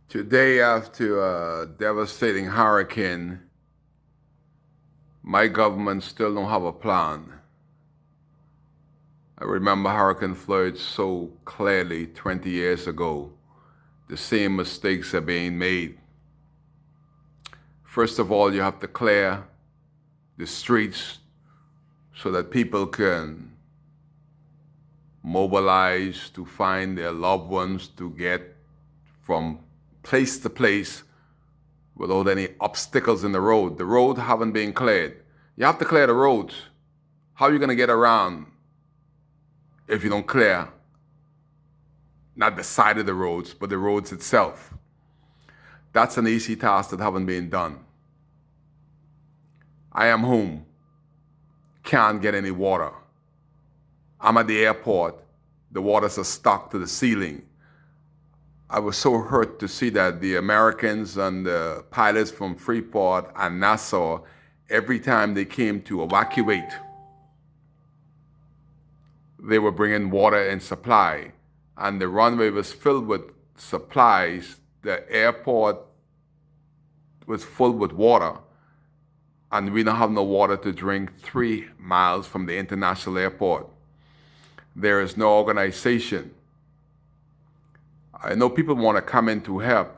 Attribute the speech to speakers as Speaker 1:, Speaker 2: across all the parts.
Speaker 1: Today, after a devastating hurricane, my government still don't have a plan. I remember Hurricane Floyd so clearly 20 years ago. The same mistakes are being made. First of all, you have to clear the streets so that people can mobilize to find their loved ones to get from place to place without any obstacles in the road. The road haven't been cleared. You have to clear the roads. How are you going to get around if you don't clear not the side of the roads, but the roads itself? That's an easy task that haven't been done. I am home, can't get any water. I'm at the airport, the waters are stuck to the ceiling. I was so hurt to see that the Americans and the pilots from Freeport and Nassau, every time they came to evacuate, they were bringing water and supply. And the runway was filled with supplies. The airport was full with water. And we don't have no water to drink 3 miles from the international airport. There is no organization. I know people want to come in to help,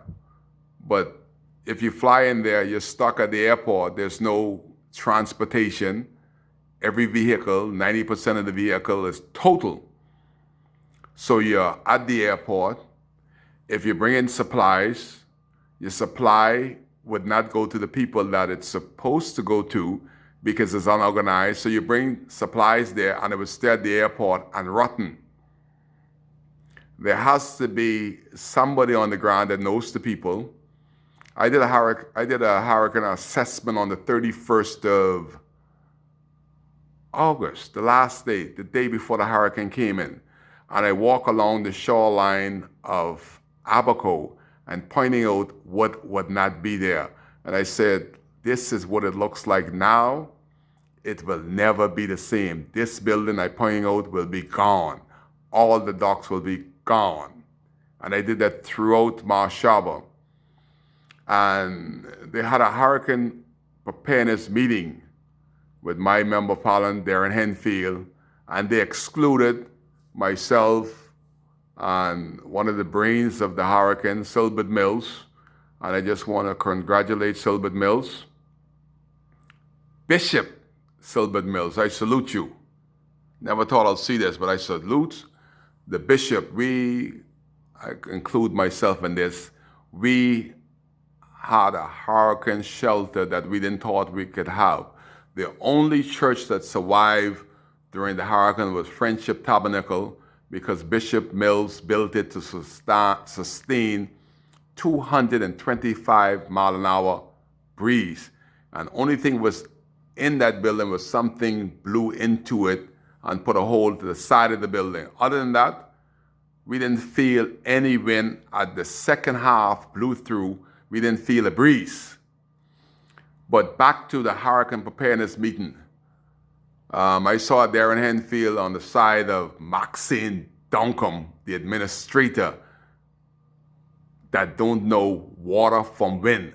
Speaker 1: but if you fly in there, you're stuck at the airport. There's no transportation. Every vehicle, 90% of the vehicle is total. So you're at the airport. If you bring in supplies, your supply would not go to the people that it's supposed to go to because it's unorganized. So you bring supplies there and it would stay at the airport and rotten. There has to be somebody on the ground that knows the people. I did a hurricane assessment on the 31st of August, the last day, the day before the hurricane came in. And I walk along the shoreline of Abaco and pointing out what would not be there. And I said, this is what it looks like now. It will never be the same. This building I pointing out will be gone. All the docks will be gone. And I did that throughout Marshaba. And they had a hurricane preparedness meeting with my member of parliament, Darren Henfield, and they excluded myself and one of the brains of the hurricane, Silbert Mills. And I just want to congratulate Silbert Mills. Bishop Silbert Mills, I salute you. Never thought I'd see this, but I salute the bishop. I include myself in this, we had a hurricane shelter that we didn't thought we could have. The only church that survived during the hurricane was Friendship Tabernacle because Bishop Mills built it to sustain 225 mile an hour breeze. And only thing was in that building was something blew into it and put a hole to the side of the building. Other than that, we didn't feel any wind. At the second half blew through, we didn't feel a breeze. But back to the hurricane preparedness meeting. I saw Darren Henfield on the side of Maxine Duncombe, the administrator, that don't know water from wind.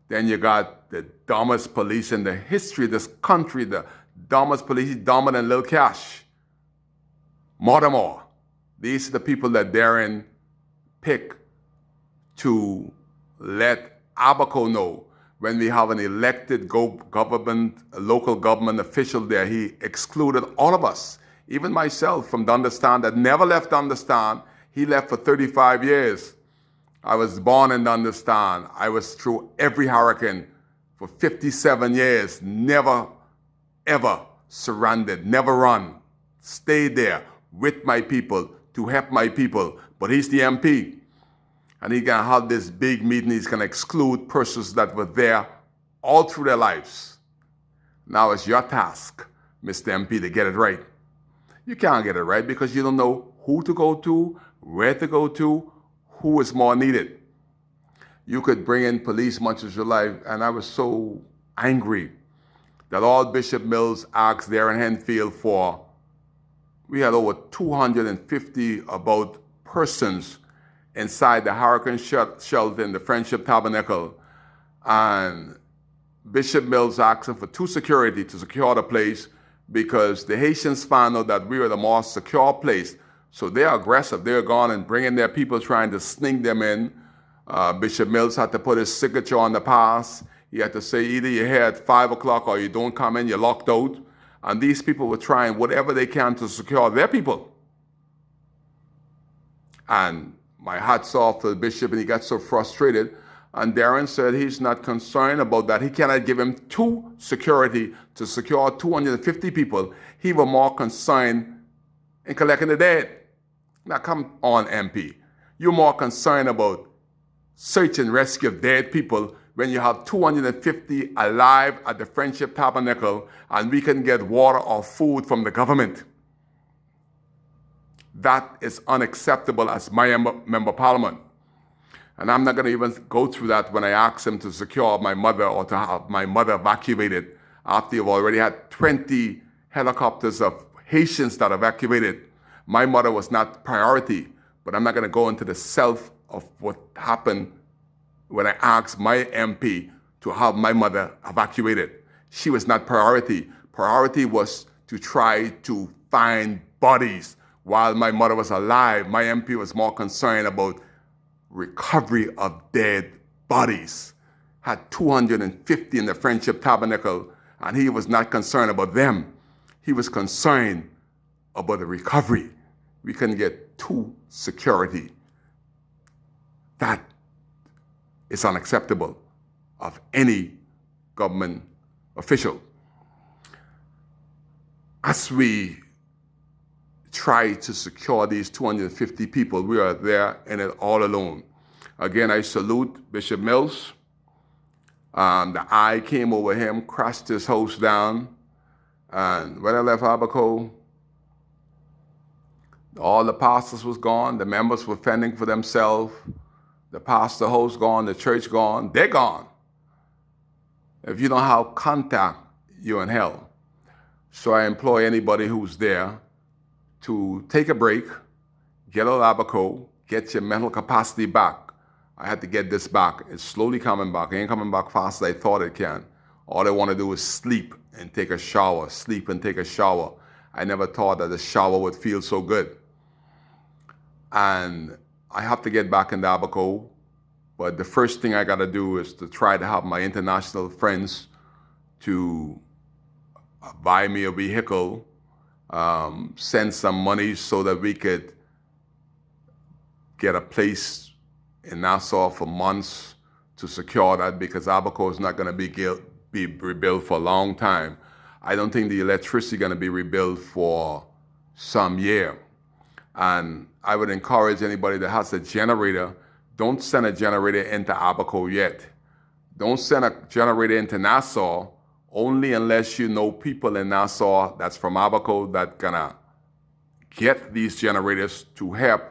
Speaker 1: Then you got the dumbest police in the history of this country, the dumbest police, dumber than Lil Cash. Mortimer. These are the people that Darren picked to let Abaco know when we have an elected government, a local government official there. He excluded all of us, even myself, from Dundastan that never left Dundastan. He left for 35 years. I was born in Dundastan. I was through every hurricane for 57 years. Never, ever surrendered, never run. Stayed there with my people to help my people. But he's the MP. And he's going to have this big meeting. He's going to exclude persons that were there all through their lives. Now it's your task, Mr. MP, to get it right. You can't get it right because you don't know who to go to, where to go to, who is more needed. You could bring in police much as you like, and I was so angry that all Bishop Mills asked Darren Henfield for. We had over 250 about persons inside the Hurricane Shelter in the Friendship Tabernacle, and Bishop Mills asking for 2 security to secure the place because the Haitians found out that we were the more secure place. So they're aggressive. They're gone and bringing their people, trying to sneak them in. Bishop Mills had to put his signature on the pass. He had to say either you're here at 5 o'clock or you don't come in, you're locked out. And these people were trying whatever they can to secure their people. And my hat's off to the bishop, and he got so frustrated. And Darren said he's not concerned about that. He cannot give him 2 security to secure 250 people. He was more concerned in collecting the dead. Now come on, MP. You're more concerned about search and rescue of dead people when you have 250 alive at the Friendship Tabernacle and we can get water or food from the government. That is unacceptable as my member of parliament. And I'm not going to even go through that when I asked him to secure my mother or to have my mother evacuated after you've already had 20 helicopters of Haitians that evacuated. My mother was not priority, but I'm not going to go into the self of what happened when I asked my MP to have my mother evacuated. She was not priority. Priority was to try to find bodies. While my mother was alive, my MP was more concerned about recovery of dead bodies. Had 250 in the Friendship Tabernacle, and he was not concerned about them. He was concerned about the recovery. We couldn't get 2 security. That is unacceptable of any government official. As we try to secure these 250 people, we are there in it all alone. Again, I salute Bishop Mills. The eye came over him, crashed his house down. And when I left Abaco, all the pastors was gone. The members were fending for themselves. The pastor house gone, the church gone. They're gone. If you don't have contact, you're in hell. So I implore anybody who's there to take a break, get out of Abaco, get your mental capacity back. I had to get this back. It's slowly coming back. It ain't coming back fast as I thought it can. All I want to do is sleep and take a shower, sleep and take a shower. I never thought that a shower would feel so good. And I have to get back in Abaco, but the first thing I got to do is to try to have my international friends to buy me a vehicle, send some money so that we could get a place in Nassau for months to secure that, because Abaco is not going to be rebuilt for a long time. I don't think the electricity is going to be rebuilt for some year. And I would encourage anybody that has a generator, don't send a generator into Abaco yet. Don't send a generator into Nassau only unless you know people in Nassau that's from Abaco that gonna get these generators to help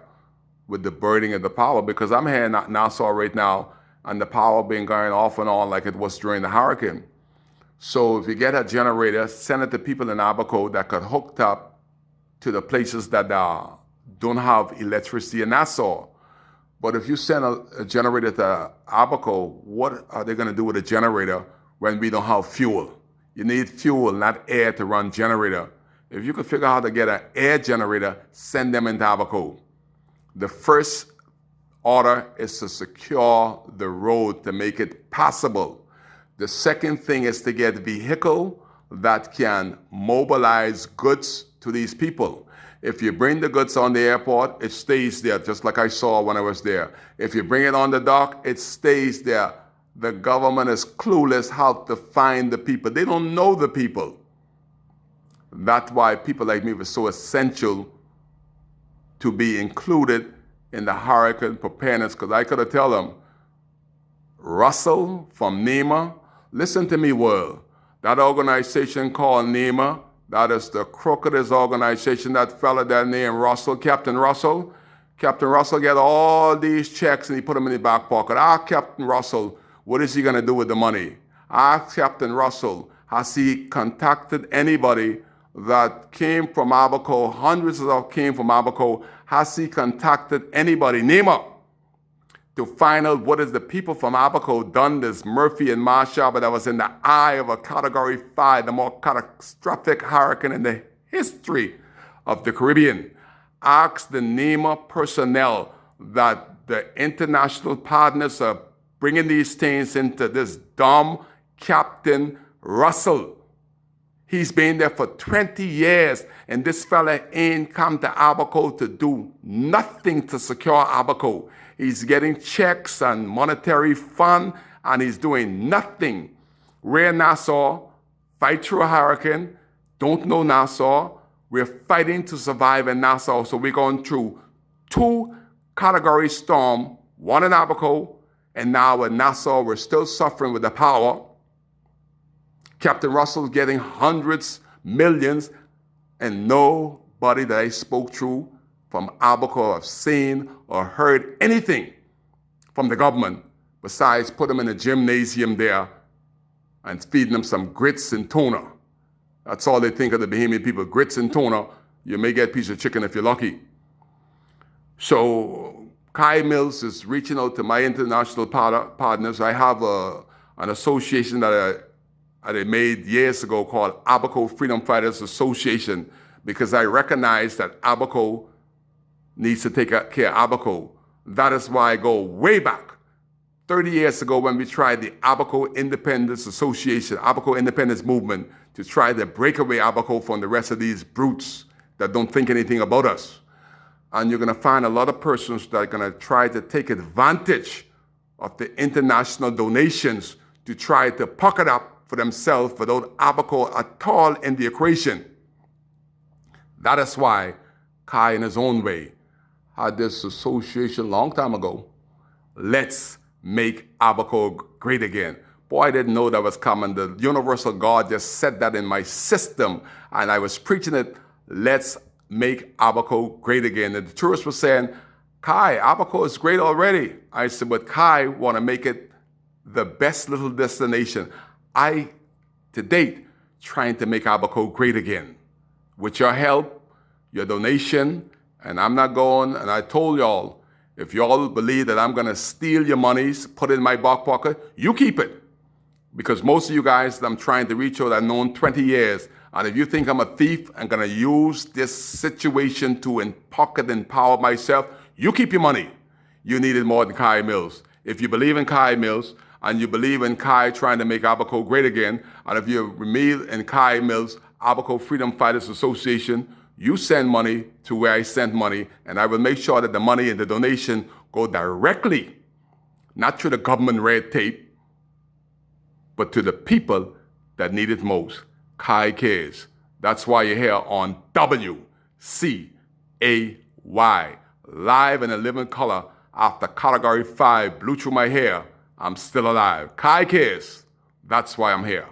Speaker 1: with the burning of the power, because I'm here in Nassau right now and the power been going off and on like it was during the hurricane. So if you get a generator, send it to people in Abaco that got hooked up to the places that don't have electricity in Nassau. But if you send a generator to Abaco, what are they gonna do with a generator when we don't have fuel? You need fuel, not air, to run generator. If you could figure out how to get an air generator, send them into Abaco. The first order is to secure the road to make it passable. The second thing is to get a vehicle that can mobilize goods to these people. If you bring the goods on the airport, it stays there, just like I saw when I was there. If you bring it on the dock, it stays there. The government is clueless how to find the people. They don't know the people. That's why people like me were so essential to be included in the hurricane preparedness, because I could have told them, Russell from NEMA, listen to me, world. That organization called NEMA, that is the crookedest organization. That fella there named Russell, Captain Russell. Captain Russell get all these checks and he put them in his back pocket. Ask Captain Russell, what is he going to do with the money? Ask Captain Russell, has he contacted anybody that came from Abaco, hundreds of came from Abaco, has he contacted anybody? NEMA, to find out what is the people from Abaco done this Murphy and Marshall, but that was in the eye of a Category 5, the more catastrophic hurricane in the history of the Caribbean. Ask the NEMA personnel that the international partners are bringing these things into this dumb Captain Russell. He's been there for 20 years, and this fella ain't come to Abaco to do nothing to secure Abaco. He's getting checks and monetary fund, and he's doing nothing. We're in Nassau, fight through a hurricane, don't know Nassau. We're fighting to survive in Nassau, so we're going through 2 category storm, 1 in Abaco, and now in Nassau, we're still suffering with the power. Captain Russell's getting hundreds, millions, and nobody that I spoke to from Abaco have seen or heard anything from the government besides put them in a gymnasium there and feeding them some grits and tuna. That's all they think of the Bahamian people, grits and tuna. You may get a piece of chicken if you're lucky. So Kai Mills is reaching out to my international partners. I have an association that I made years ago called Abaco Freedom Fighters Association, because I recognize that Abaco needs to take care of Abaco. That is why I go way back, 30 years ago when we tried the Abaco Independence Association, Abaco Independence Movement, to try to break away Abaco from the rest of these brutes that don't think anything about us. And you're going to find a lot of persons that are going to try to take advantage of the international donations to try to pocket up for themselves without Abaco at all in the equation. That is why Kai, in his own way, had this association long time ago. Let's make Abaco great again. Boy, I didn't know that was coming. The universal God just said that in my system, and I was preaching it. Let's make Abaco great again. And the tourists were saying, Kai, Abaco is great already. I said, but Kai want to make it the best little destination. I, to date, trying to make Abaco great again. With your help, your donation, and I'm not going, and I told y'all, if y'all believe that I'm going to steal your monies, put it in my back pocket, you keep it. Because most of you guys that I'm trying to reach out, I've known 20 years. And if you think I'm a thief, I'm going to use this situation to pocket and empower myself, you keep your money. You need it more than Kai Mills. If you believe in Kai Mills, and you believe in Kai trying to make Abaco great again, and if you believe in Kai Mills, Abaco Freedom Fighters Association, you send money to where I send money, and I will make sure that the money and the donation go directly, not through the government red tape, but to the people that need it most. Kai cares. That's why you're here on WCAY, live in a living color. After Category 5 blew through my hair, I'm still alive. Kai cares. That's why I'm here.